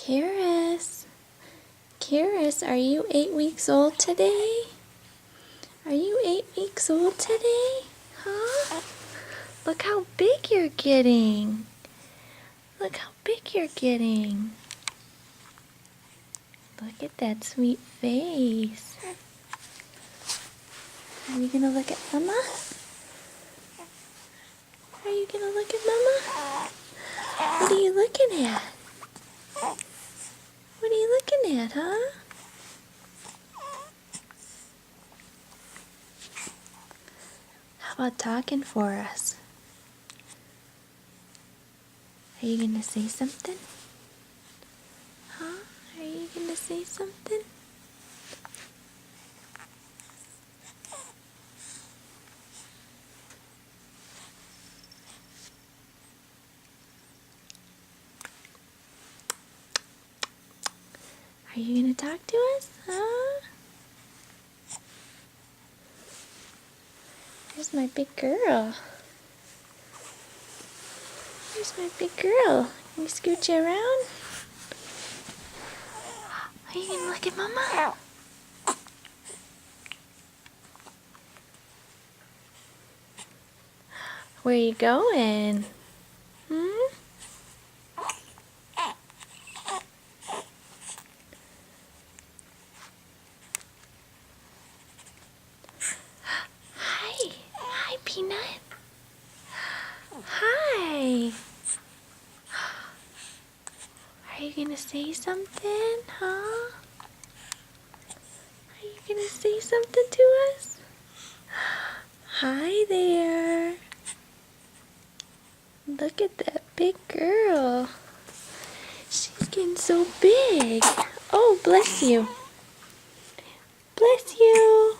Karis, Karis, are you 8 weeks old today? Are you 8 weeks old today? Huh? Look how big you're getting. Look how big you're getting. Look at that sweet face. Are you gonna look at Mama? Are you gonna look at Mama? What are you looking at? What are you looking at, huh? How about talking for us? Are you gonna say something? Huh? Are you gonna say something? Are you gonna talk to us? Huh? There's my big girl. There's my big girl. Can you scooch you around? Are you gonna look at Mama? Where you going? Hmm? Hi. Hi, Peanut. Hi. Are you gonna say something, huh? Are you gonna say something to us? Hi there. Look at that big girl. She's getting so big. Oh, bless you. Bless you.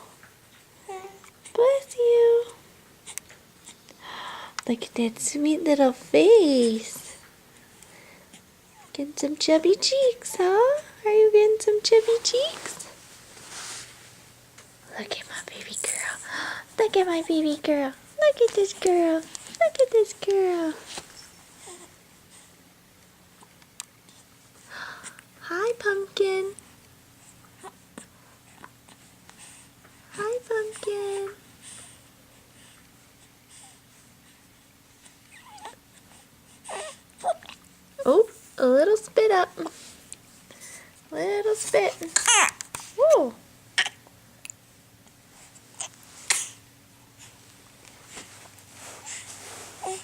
Bless you. Look at that sweet little face. Getting some chubby cheeks, huh? Are you getting some chubby cheeks? Look at my baby girl. Look at my baby girl. Look at this girl. Look at this girl. Hi, Pumpkin. Hi, Pumpkin. Oh, a little spit up. Little spit. Whoa. Let's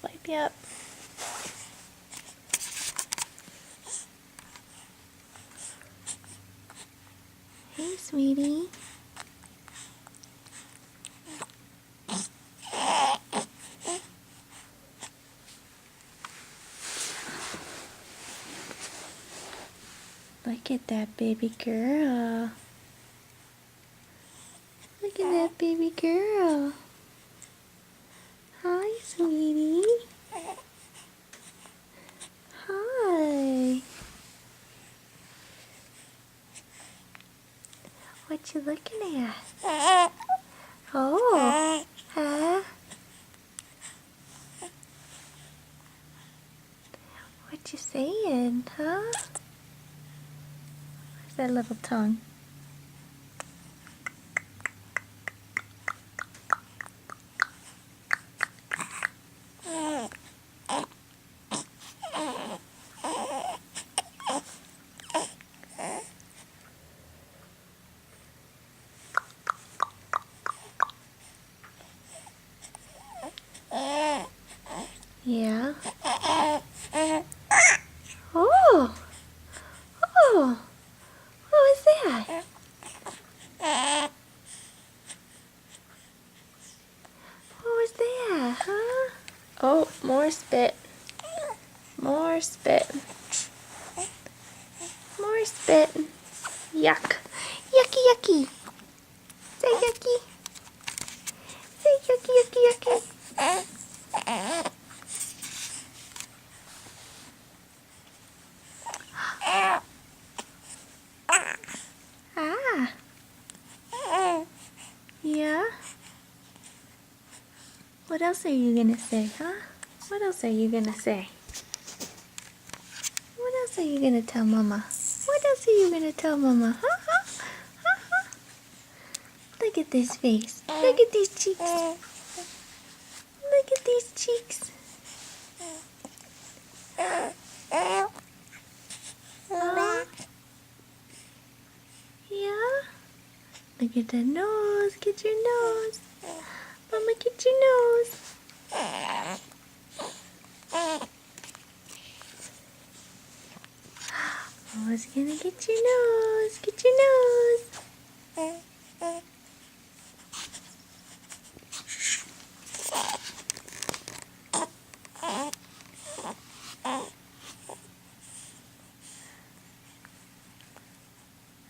wipe you up. Hey, sweetie. Look at that baby girl. Look at that baby girl. Hi, sweetie. Hi. What you looking at? Oh. Huh? What you saying, huh? Where's that little tongue? Yeah. Oh. Oh. What was that? What was that, huh? Oh, more spit. More spit. More spit. Yuck. Yucky, yucky. Say yucky. Say yucky, yucky, yucky. Ah. Yeah? What else are you gonna say, huh? What else are you gonna say? What else else are you gonna tell Mama? What else are you gonna tell Mama? Huh? Huh? Huh? Huh? Look at this face. Look at these cheeks. Look at these cheeks. Yeah? Look at the nose. Get your nose. Mama, get your nose. Mama's gonna get your nose. Get your nose.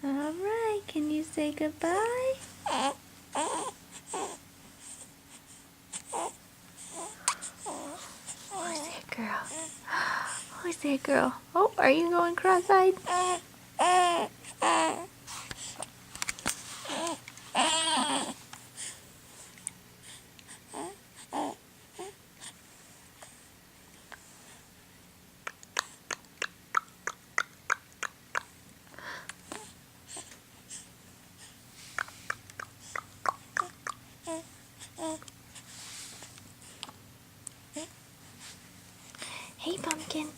Alright, can you say goodbye? Who's that girl? Who's that girl? Oh, are you going cross-eyed? Hey, Pumpkin.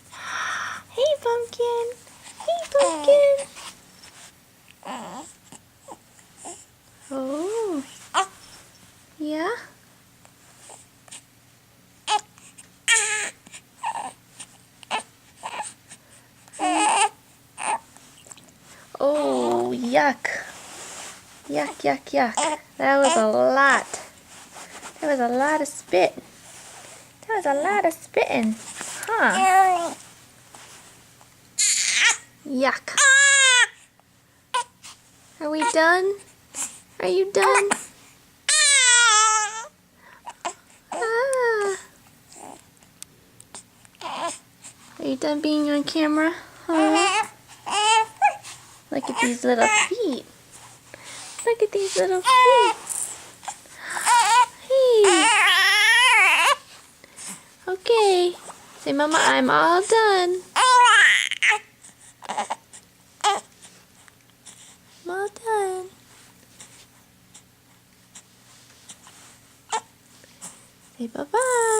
Hey, Pumpkin. Hey, Pumpkin. Oh. Yeah? Oh, yuck. Yuck, yuck, yuck. That was a lot. That was a lot of spit. That was a lot of spitting. Huh. Yuck. Are we done? Are you done? Ah. Are you done being on camera? Huh? Look at these little feet. Look at these little feet. Hey. Okay. Say, Mama, I'm all done. I'm all done. Say bye-bye.